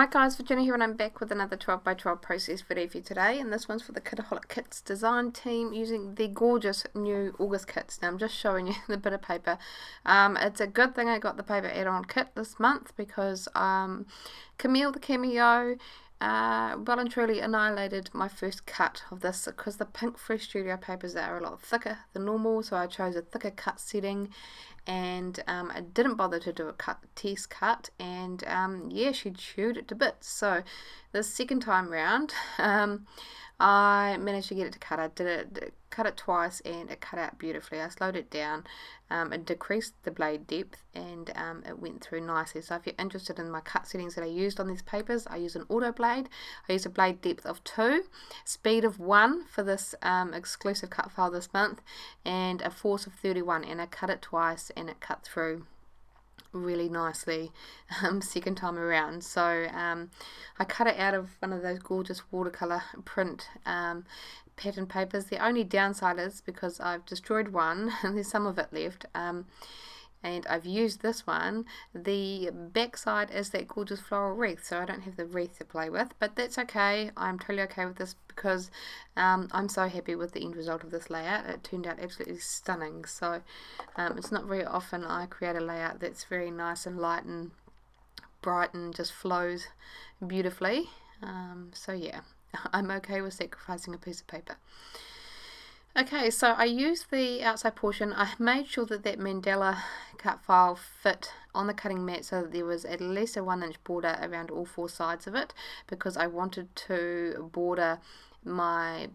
Hi guys, Virginia here and I'm back with another 12x12 process video for you today, and this one's for the Kitaholic Kits design team using the gorgeous new August kits. Now I'm just showing you the bit of paper. It's a good thing I got the paper add-on kit this month because Camille the Cameo well and truly annihilated my first cut of this, because the pink Fresh Studio papers are a lot thicker than normal, so I chose a thicker cut setting, and I didn't bother to do a test cut, and yeah, she chewed it to bits. So the second time round I managed to get it to cut. I cut it twice and it cut out beautifully. I slowed it down, it decreased the blade depth, and it went through nicely. So if you're interested in my cut settings that I used on these papers, I use an auto blade. I use a blade depth of 2, speed of 1 for this exclusive cut file this month, and a force of 31, and I cut it twice and it cut through really nicely second time around. So I cut it out of one of those gorgeous watercolor print pattern papers. The only downside is because I've destroyed one and there's some of it left, and I've used this one. The back side is that gorgeous floral wreath, so I don't have the wreath to play with, but that's okay. I'm totally okay with this because I'm so happy with the end result of this layout. It turned out absolutely stunning. So it's not very often I create a layout that's very nice and light and bright and just flows beautifully. So yeah, I'm okay with sacrificing a piece of paper. Okay, so I used the outside portion. I made sure that that mandala cut file fit on the cutting mat so that there was at least a 1-inch border around all 4 sides of it, because I wanted to border my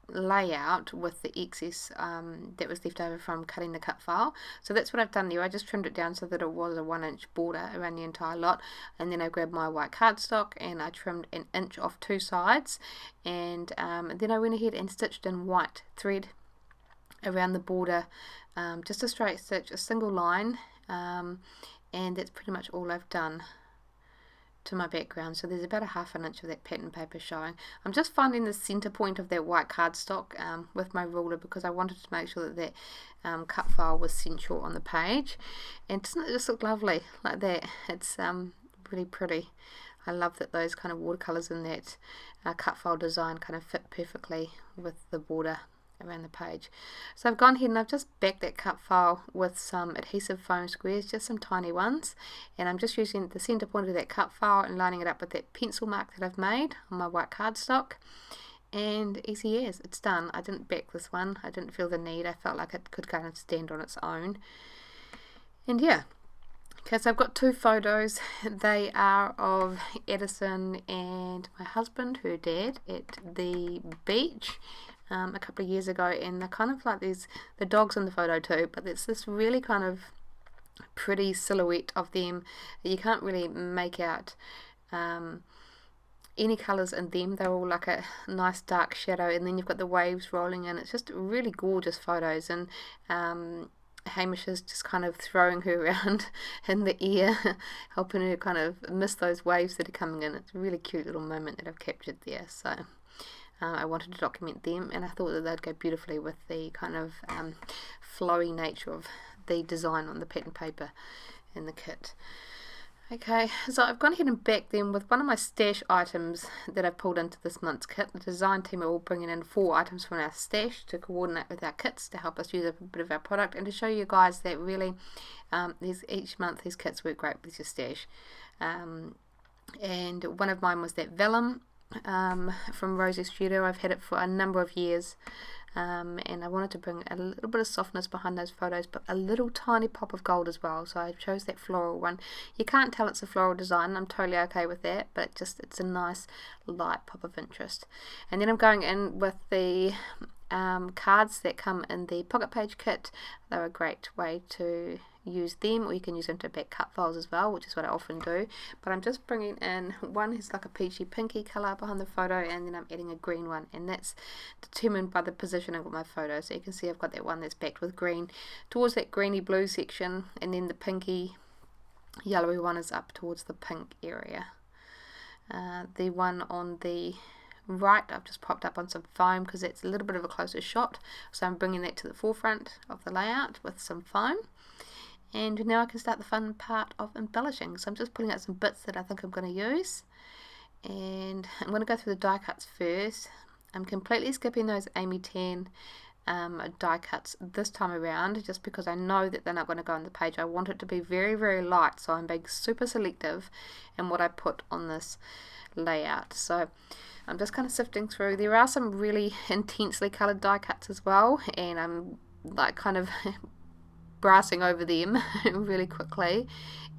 layout with the excess that was left over from cutting the cut file. So that's what I've done there. I just trimmed it down so that it was a 1-inch border around the entire lot, and then I grabbed my white cardstock and I trimmed 1 inch off 2 sides, and then I went ahead and stitched in white thread around the border, just a straight stitch, a single line, and that's pretty much all I've done to my background. So there's about a 1/2 inch of that pattern paper showing. I'm just finding the center point of that white cardstock with my ruler, because I wanted to make sure that that cut file was central on the page. And doesn't it just look lovely like that? It's really pretty. I love that those kind of watercolors in that cut file design kind of fit perfectly with the border around the page. So I've gone ahead and I've just backed that cut file with some adhesive foam squares, just some tiny ones, and I'm just using the center point of that cut file and lining it up with that pencil mark that I've made on my white cardstock, and easy as, it's done. I didn't back this one, I didn't feel the need. I felt like it could kind of stand on its own. And yeah, okay, so I've got 2 photos. They are of Edison and my husband, her dad, at the beach a couple of years ago, and they're kind of like the dogs in the photo too, but it's this really kind of pretty silhouette of them. You can't really make out any colours in them. They're all like a nice dark shadow, and then you've got the waves rolling in. It's just really gorgeous photos, and Hamish is just kind of throwing her around in the air, helping her kind of miss those waves that are coming in. It's a really cute little moment that I've captured there. So I wanted to document them, and I thought that they'd go beautifully with the kind of flowy nature of the design on the pattern paper in the kit. Okay, so I've gone ahead and backed them with one of my stash items that I've pulled into this month's kit. The design team are all bringing in 4 items from our stash to coordinate with our kits to help us use up a bit of our product, and to show you guys that really each month these kits work great with your stash. And one of mine was that vellum from Rosie Studio. I've had it for a number of years, and I wanted to bring a little bit of softness behind those photos, but a little tiny pop of gold as well, so I chose that floral one. You can't tell it's a floral design, I'm totally okay with that, but it's a nice light pop of interest. And then I'm going in with the cards that come in the pocket page kit. They're a great way to use them, or you can use them to back cut files as well, which is what I often do. But I'm just bringing in one who's like a peachy pinky colour behind the photo, and then I'm adding a green one, and that's determined by the positioning of my photo. So you can see I've got that one that's backed with green towards that greeny blue section, and then the pinky yellowy one is up towards the pink area. The one on the right I've just popped up on some foam because it's a little bit of a closer shot, so I'm bringing that to the forefront of the layout with some foam. And now I can start the fun part of embellishing. So I'm just putting out some bits that I think I'm going to use. And I'm going to go through the die cuts first. I'm completely skipping those Amy 10 die cuts this time around, just because I know that they're not going to go on the page. I want it to be very, very light, so I'm being super selective in what I put on this layout. So I'm just kind of sifting through. There are some really intensely coloured die cuts as well, and I'm like kind of brassing over them really quickly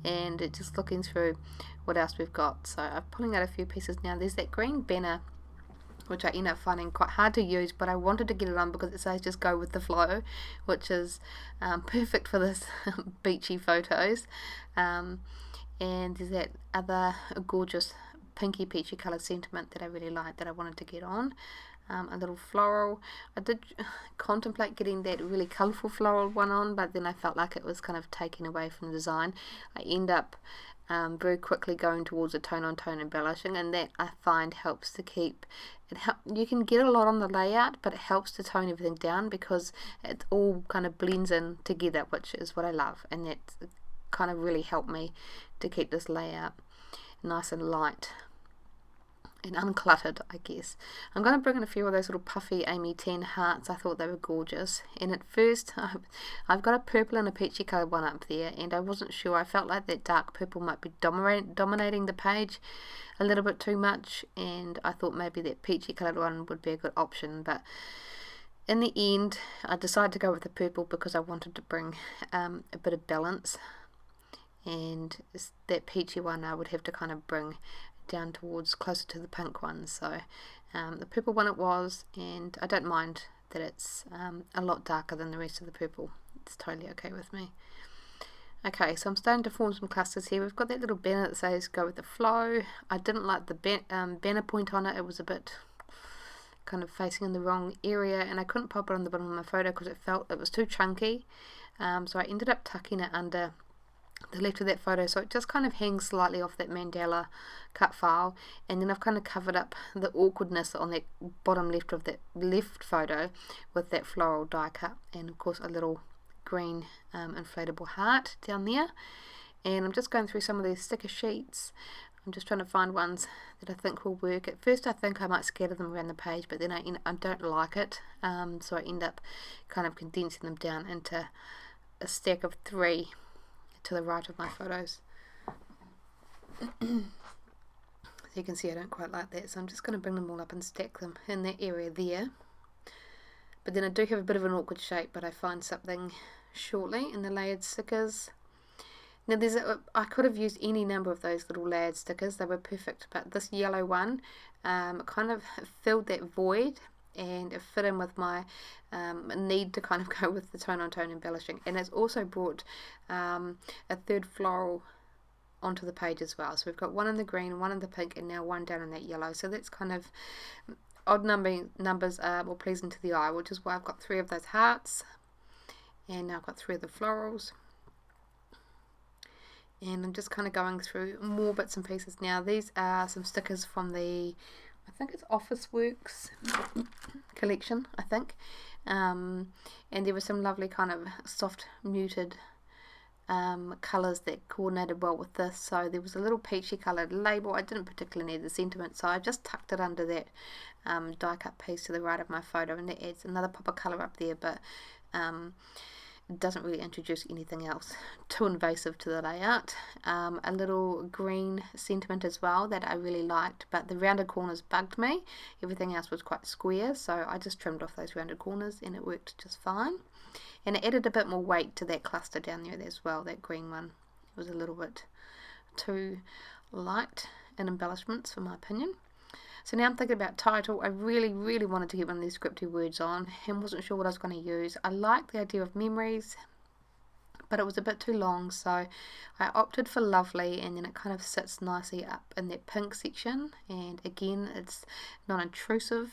and just looking through what else we've got. So I'm pulling out a few pieces now. There's that green banner, which I end up finding quite hard to use, but I wanted to get it on because it says just go with the flow, which is perfect for this beachy photos. And there's that other gorgeous pinky peachy colour sentiment that I really like that I wanted to get on. A little floral. I did contemplate getting that really colourful floral one on, but then I felt like it was kind of taken away from the design. I end up very quickly going towards a tone-on-tone embellishing, and that I find helps to keep it. You can get a lot on the layout, but it helps to tone everything down because it all kind of blends in together, which is what I love, and that kind of really helped me to keep this layout nice and light and uncluttered, I guess. I'm going to bring in a few of those little puffy Amy 10 hearts. I thought they were gorgeous, and at first I've got a purple and a peachy coloured one up there, and I wasn't sure. I felt like that dark purple might be dominating the page a little bit too much, and I thought maybe that peachy coloured one would be a good option, but in the end I decided to go with the purple because I wanted to bring a bit of balance, and that peachy one I would have to kind of bring down towards closer to the pink one. So the purple one it was, and I don't mind that it's a lot darker than the rest of the purple. It's totally okay with me. Okay, so I'm starting to form some clusters here. We've got that little banner that says go with the flow. I didn't like the banner point on it. It was a bit kind of facing in the wrong area, and I couldn't pop it on the bottom of my photo because it felt it was too chunky. So I ended up tucking it under the left of that photo, so it just kind of hangs slightly off that mandala cut file, and then I've kind of covered up the awkwardness on that bottom left of that left photo with that floral die cut, and of course a little green inflatable heart down there. And I'm just going through some of these sticker sheets. I'm just trying to find ones that I think will work. At first I think I might scatter them around the page, but then I don't like it, so I end up kind of condensing them down into a stack of 3 to the right of my photos. So you can see I don't quite like that, so I'm just going to bring them all up and stack them in that area there. But then I do have a bit of an awkward shape, but I find something shortly in the layered stickers. Now I could have used any number of those little layered stickers, they were perfect, but this yellow one kind of filled that void, and it fit in with my need to kind of go with the tone-on-tone embellishing, and it's also brought a third floral onto the page as well. So we've got one in the green, one in the pink, and now one down in that yellow. So that's kind of odd numbers are more pleasing to the eye, which is why I've got 3 of those hearts, and now I've got 3 of the florals. And I'm just kind of going through more bits and pieces now. These are some stickers from the, I think it's Office Works collection, I think. And there were some lovely kind of soft muted colours that coordinated well with this. So there was a little peachy coloured label. I didn't particularly need the sentiment, so I just tucked it under that die cut piece to the right of my photo, and that adds another pop of colour up there, but it doesn't really introduce anything else too invasive to the layout. A little green sentiment as well that I really liked, but the rounded corners bugged me. Everything else was quite square, so I just trimmed off those rounded corners and it worked just fine. And it added a bit more weight to that cluster down there as well, that green one. It was a little bit too light in embellishments for my opinion. So now I'm thinking about title. I really wanted to get one of these scripty words on and wasn't sure what I was going to use. I like the idea of memories, but it was a bit too long, so I opted for lovely, and then it kind of sits nicely up in that pink section, and again it's not intrusive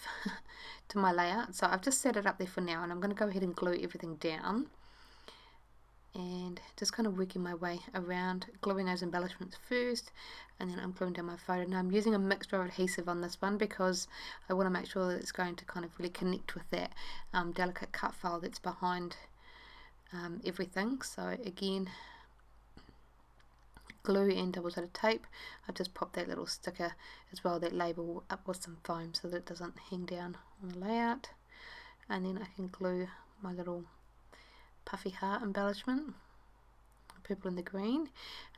to my layout, so I've just set it up there for now, and I'm going to go ahead and glue everything down and just kind of working my way around, gluing those embellishments first, and then I'm gluing down my photo. Now I'm using a mixture of adhesive on this one because I want to make sure that it's going to kind of really connect with that delicate cut file that's behind everything. So again, glue and double-sided tape. I've just popped that little sticker as well, that label, up with some foam so that it doesn't hang down on the layout. And then I can glue my little puffy heart embellishment, purple and the green.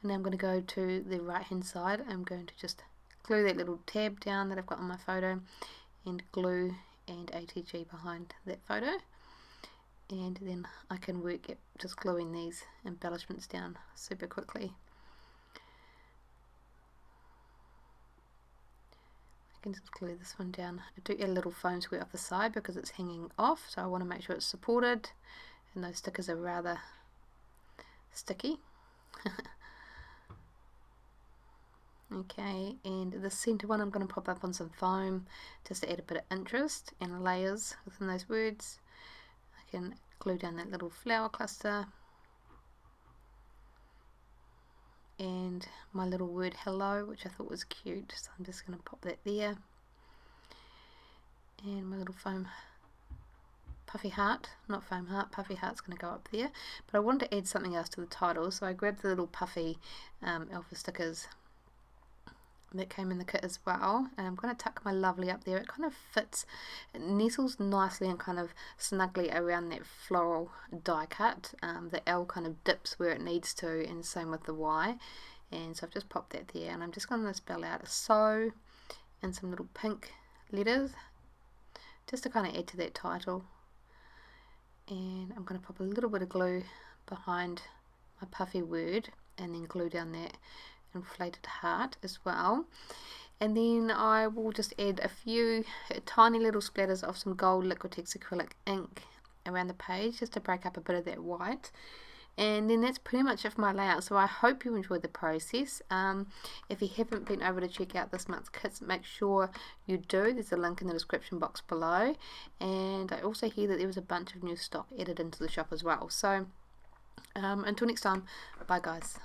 And now I'm going to go to the right hand side. I'm going to just glue that little tab down that I've got on my photo, and glue and ATG behind that photo. And then I can work at just gluing these embellishments down super quickly. I can just glue this one down. I do add a little foam square off the side because it's hanging off, so I want to make sure it's supported, and those stickers are rather sticky. Okay, and the center one I'm going to pop up on some foam just to add a bit of interest and layers within those words. I can glue down that little flower cluster and my little word hello, which I thought was cute, so I'm just going to pop that there. And my little foam puffy heart, not foam heart, puffy heart's going to go up there. But I wanted to add something else to the title, so I grabbed the little puffy alpha stickers that came in the kit as well, and I'm going to tuck my lovely up there. It kind of fits, it nestles nicely and kind of snugly around that floral die cut. The L kind of dips where it needs to, and same with the Y. And so I've just popped that there, and I'm just going to spell out so in some little pink letters just to kind of add to that title. And I'm going to pop a little bit of glue behind my puffy word, and then glue down that inflated heart as well. And then I will just add a few tiny little splatters of some gold Liquitex acrylic ink around the page just to break up a bit of that white. And then that's pretty much it for my layout. So I hope you enjoyed the process. If you haven't been able to check out this month's kits, make sure you do. There's a link in the description box below. And I also hear that there was a bunch of new stock added into the shop as well. So until next time, bye guys.